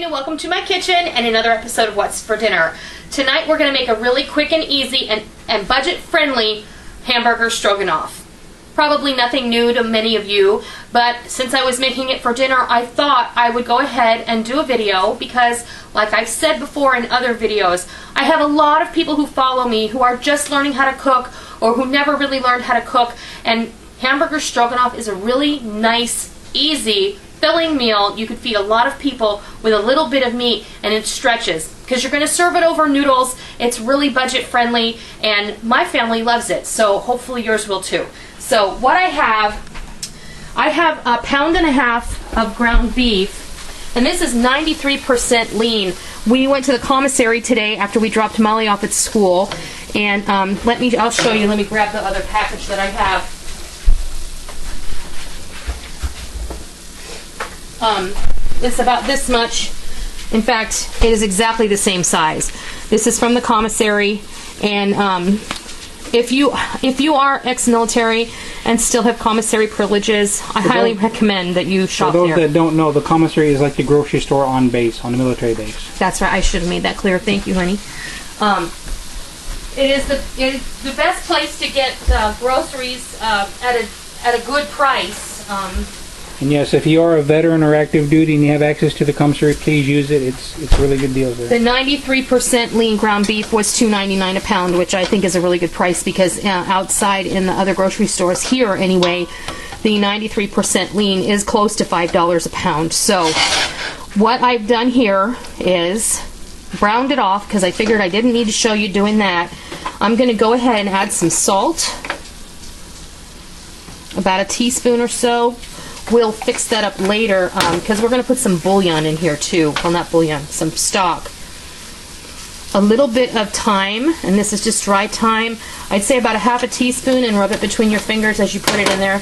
and welcome to my kitchen and another episode of What's for Dinner. Tonight we're going to make a really quick and easy and budget-friendly hamburger stroganoff. Probably nothing new to many of you, but since I was making it for dinner, I thought I would go ahead and do a video because, like I've said before in other videos, I have a lot of people who follow me who are just learning how to cook or who never really learned how to cook, and hamburger stroganoff is a really nice, easy, filling meal. You could feed a lot of people with a little bit of meat, and it stretches because you're going to serve it over noodles. It's really budget friendly and my family loves it, so hopefully yours will too. So what I have 1.5 pounds of ground beef, and this is 93% lean. We went to the commissary today after we dropped Molly off at school, and I'll show you. Let me grab the other package that I have. It's about this much. In fact, it is exactly the same size. This is from the commissary, and if you are ex-military and still have commissary privileges, I highly recommend that you shop there. For those that don't know, the commissary is like the grocery store on base, on the military base. That's right. I should have made that clear. Thank you, honey. It is the best place to get groceries at a good price. And yes, if you are a veteran or active duty and you have access to the commissary, please use it. It's really good deals there. The 93% lean ground beef was $2.99 a pound, which I think is a really good price because outside in the other grocery stores here anyway, the 93% lean is close to $5 a pound. So what I've done here is browned it off because I figured I didn't need to show you doing that. I'm going to go ahead and add some salt, about a teaspoon or so. We'll fix that up later because we're going to put some bouillon in here too. Well, not bouillon, some stock. A little bit of thyme, and this is just dry thyme. I'd say about 1/2 teaspoon, and rub it between your fingers as you put it in there.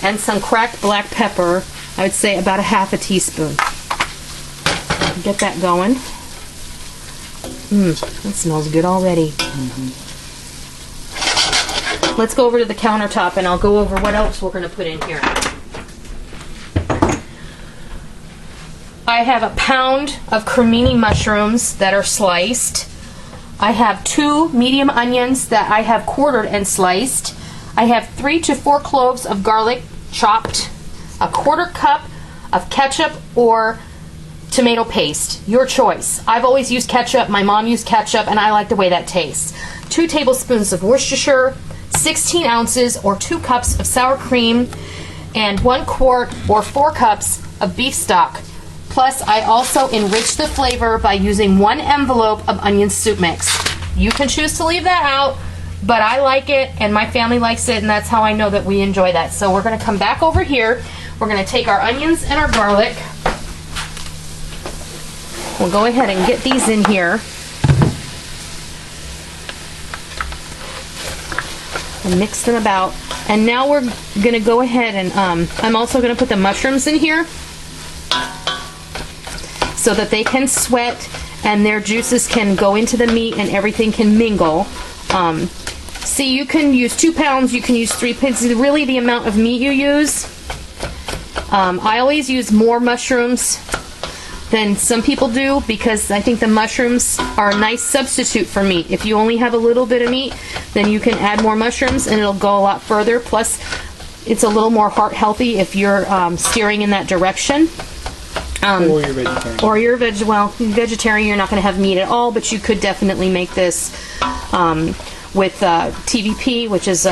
And some cracked black pepper. I would say about 1/2 teaspoon. Get that going. That smells good already. Let's go over to the countertop and I'll go over what else we're going to put in here. I have 1 pound of cremini mushrooms that are sliced. I have 2 medium onions that I have quartered and sliced. I have 3 to 4 cloves of garlic chopped, 1/4 cup of ketchup or tomato paste, your choice. I've always used ketchup, my mom used ketchup, and I like the way that tastes. 2 tablespoons of Worcestershire, 16 ounces or 2 cups of sour cream, and 1 quart or 4 cups of beef stock. Plus, I also enrich the flavor by using 1 envelope of onion soup mix. You can choose to leave that out, but I like it and my family likes it, and that's how I know that we enjoy that. So we're going to come back over here. We're going to take our onions and our garlic. We'll go ahead and get these in here. And mix them about. And now we're going to go ahead and I'm also going to put the mushrooms in here, so that they can sweat and their juices can go into the meat and everything can mingle. See, you can use 2 pounds, you can use 3 pounds, really the amount of meat you use. I always use more mushrooms than some people do because I think the mushrooms are a nice substitute for meat. If you only have a little bit of meat, then you can add more mushrooms and it'll go a lot further. Plus, it's a little more heart healthy if you're steering in that direction. Or you're vegetarian. Or you're vegetarian, you're not going to have meat at all, but you could definitely make this with TVP, which is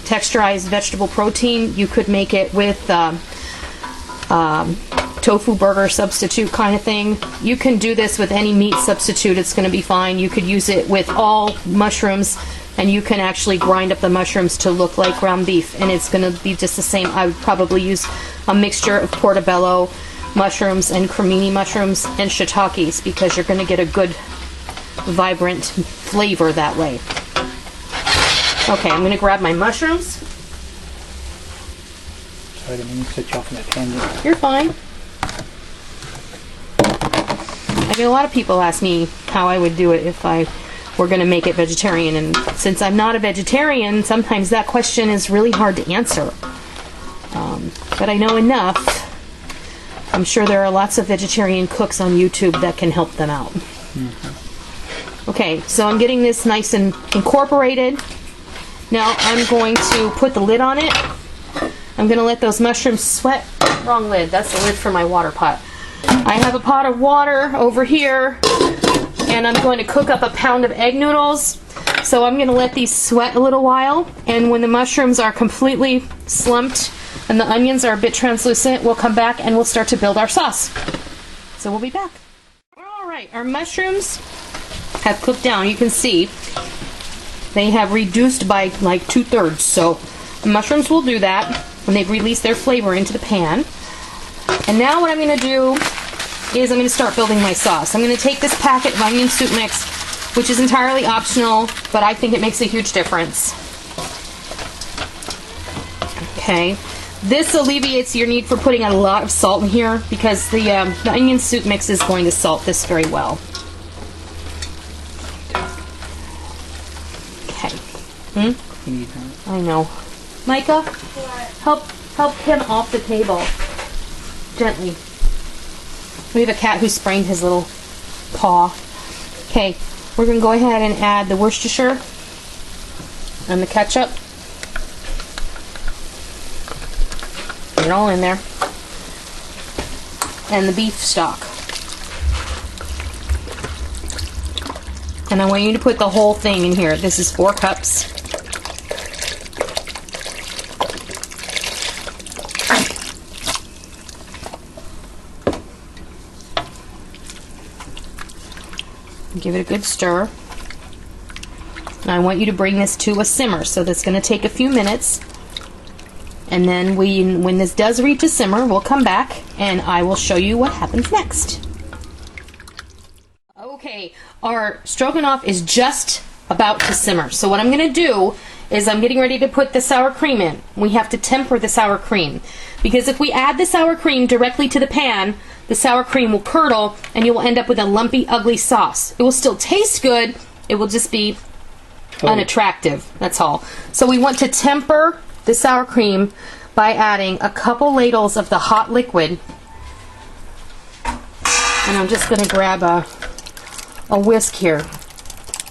texturized vegetable protein. You could make it with tofu burger substitute kind of thing. You can do this with any meat substitute, it's going to be fine. You could use it with all mushrooms, and you can actually grind up the mushrooms to look like ground beef, and it's going to be just the same. I would probably use a mixture of portobello mushrooms and cremini mushrooms and shiitakes because you're going to get a good vibrant flavor that way. Okay, I'm going to grab my mushrooms. Sorry, I didn't mean to set you off on that tangent. You're fine. I get a lot of people ask me how I would do it if I were going to make it vegetarian, and since I'm not a vegetarian, sometimes that question is really hard to answer. But I know enough I'm sure there are lots of vegetarian cooks on YouTube that can help them out. Okay, so I'm getting this nice and incorporated. Now I'm going to put the lid on it. I'm going to let those mushrooms sweat. Wrong lid, that's the lid for my water pot. I have a pot of water over here, and I'm going to cook up a pound of egg noodles. So I'm going to let these sweat a little while, and when the mushrooms are completely slumped and the onions are a bit translucent, we'll come back and we'll start to build our sauce. So we'll be back. Alright, our mushrooms have cooked down. You can see they have reduced by like 2/3. So the mushrooms will do that when they've released their flavor into the pan. And now what I'm going to do is I'm going to start building my sauce. I'm going to take this packet of onion soup mix, which is entirely optional, but I think it makes a huge difference. Okay, this alleviates your need for putting a lot of salt in here because the onion soup mix is going to salt this very well. Okay. I know. Micah, help him off the table. Gently. We have a cat who sprained his little paw. Okay, we're going to go ahead and add the Worcestershire and the ketchup. Get it all in there. And the beef stock. And I want you to put the whole thing in here. This is 4 cups. Give it a good stir. And I want you to bring this to a simmer. So that's going to take a few minutes. And then when this does reach a simmer, we'll come back and I will show you what happens next. Okay, our stroganoff is just about to simmer. So what I'm going to do is I'm getting ready to put the sour cream in. We have to temper the sour cream. Because if we add the sour cream directly to the pan, the sour cream will curdle and you will end up with a lumpy, ugly sauce. It will still taste good, it will just be unattractive, that's all. So we want to temper the sour cream by adding a couple ladles of the hot liquid. And I'm just going to grab a whisk here.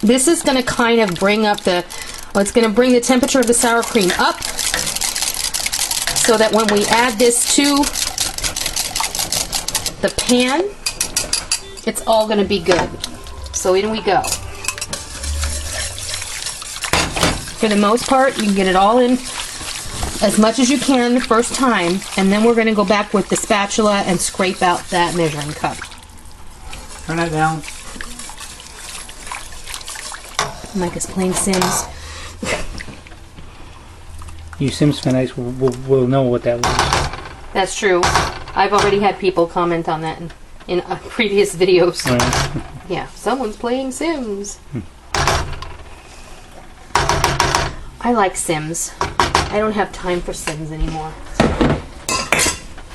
This is going to kind of bring up it's going to bring the temperature of the sour cream up so that when we add this to the pan, it's all going to be good. So in we go. For the most part, you can get it all in as much as you can the first time, and then we're going to go back with the spatula and scrape out that measuring cup. Turn that down. Mike is playing Sims. You Sims fanatics will know what that was. That's true. I've already had people comment on that in previous videos. Yeah, someone's playing Sims. I like Sims. I don't have time for Sims anymore.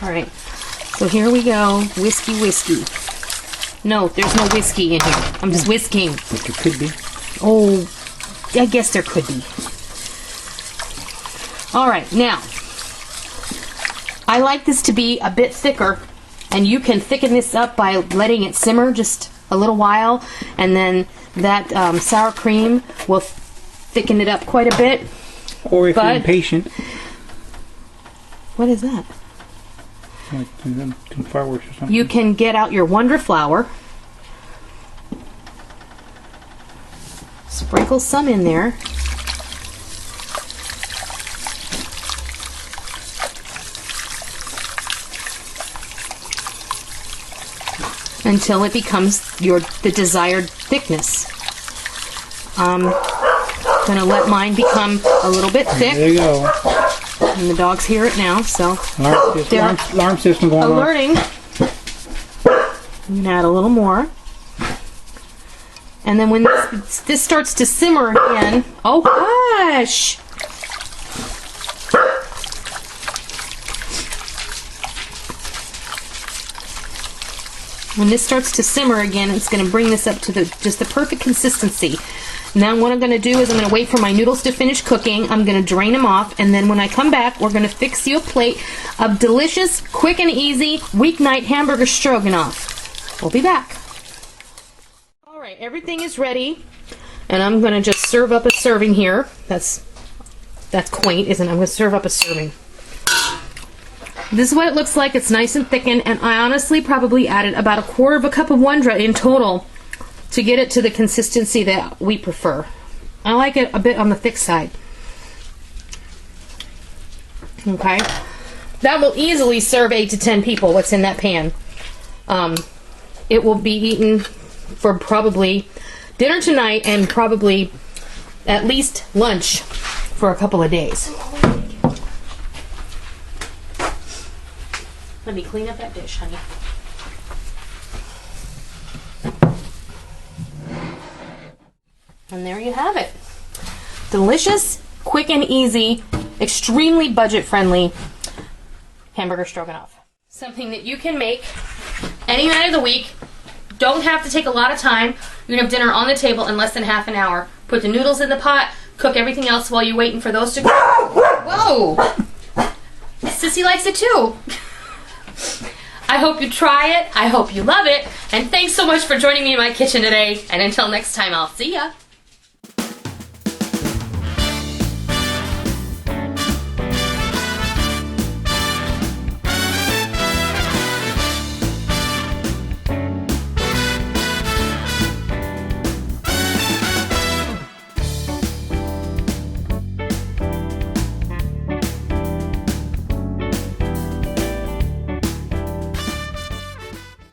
Alright, so here we go. Whiskey. No, there's no whiskey in here. I'm just whisking. But there could be. Oh, I guess there could be. Alright, now, I like this to be a bit thicker, and you can thicken this up by letting it simmer just a little while, and then that sour cream will thicken it up quite a bit. Or if you're impatient. What is that? Like some fireworks or something. You can get out your Wonder Flour, sprinkle some in there, until it becomes the desired thickness. I'm gonna let mine become a little bit thick. There you go. And the dogs hear it now, so alarm system going alerting. I'm gonna add a little more. And then when this starts to simmer again, oh hush! When this starts to simmer again, it's going to bring this up to just the perfect consistency. Now what I'm going to do is I'm going to wait for my noodles to finish cooking. I'm going to drain them off, and then when I come back, we're going to fix you a plate of delicious, quick and easy weeknight hamburger stroganoff. We'll be back. All right, everything is ready, and I'm going to just serve up a serving here. That's quaint, isn't it? I'm going to serve up a serving. This is what it looks like. It's nice and thickened, and I honestly probably added about 1/4 cup of Wondra in total to get it to the consistency that we prefer. I like it a bit on the thick side. Okay, that will easily serve 8 to 10 people. What's in that pan? It will be eaten for probably dinner tonight and probably at least lunch for a couple of days. Let me clean up that dish, honey. And there you have it. Delicious, quick and easy, extremely budget friendly hamburger stroganoff. Something that you can make any night of the week. Don't have to take a lot of time. You're gonna have dinner on the table in less than half an hour. Put the noodles in the pot, cook everything else while you're waiting for those to cook. Whoa! Sissy likes it too. I hope you try it. I hope you love it. And thanks so much for joining me in my kitchen today. And until next time, I'll see ya.